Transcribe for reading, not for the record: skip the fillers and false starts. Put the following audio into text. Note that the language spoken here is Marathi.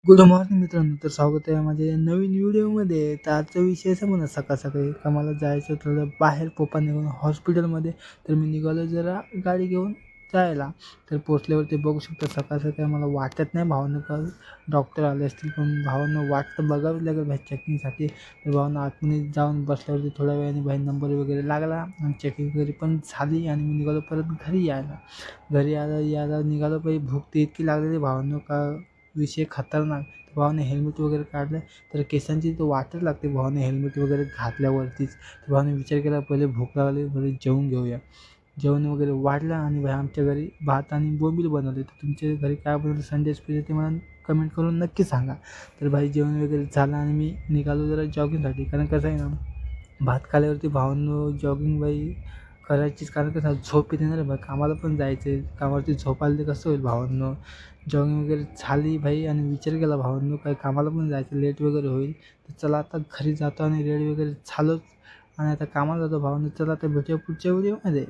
गुड मॉर्निंग मित्रांनो, तर स्वागत आहे माझ्या नवीन व्हिडिओमध्ये. तर आजचा विषय असा म्हणा सकाळ-सकाळी का मला जायचं थोडं बाहेर पप्पा निघून हॉस्पिटलमध्ये. तर मी निघालो जरा गाडी घेऊन जायला. तर पोहोचल्यावरती बघू शकता सकाळ-सकाळी मला वाटत नाही भावानं का डॉक्टर आले असतील, पण भावानं वाट तर बघावी लागेल भाई चेकिंगसाठी. तर भावानं आतमध्ये जाऊन बसल्यावरती थोड्या वेळाने भाई नंबर वगैरे लागला आणि चेकिंग वगैरे पण झाली आणि मी निघालो परत घरी यायला. घरी यायला निघालो भाई. भूक तर इतकी लागलेली भावानं का विषय खतरनाक. भावाने हेल्मेट वगैरे काढलं तर केसांची तर वाटच लागते भावाने हेल्मेट वगैरे घातल्यावरतीच. तर भावाने विचार केला पहिले भूक लागली, पहिले जेवून घेऊया. जेवण वगैरे वाढलं आणि भाई आमच्या घरी भात आणि बोंबील बनवले. तर तुमच्या घरी काय बनवलं संडे स्पेशल ते मला कमेंट करून नक्की सांगा. तर भाई जेवण वगैरे झालं आणि मी निघालो जरा जॉगिंगसाठी. कारण कसं आहे ना, भात खाल्ल्यावरती भावांनो जॉगिंग बाई करायचीच. कारण कसं झोप येते ना रे, कामाला पण जायचं आहे. कामावरती झोप आली तर कसं होईल भावांनो. जॉगिंग वगैरे झाली भाई आणि विचार केला भावांनो काय कामाला पण जायचं, लेट वगैरे होईल. तर चला आता घरी जातो आणि रेडी वगैरे झालोच आणि आता कामाला जातो भावांनो. चला आता भेटूया पुढच्या व्हिडिओमध्ये.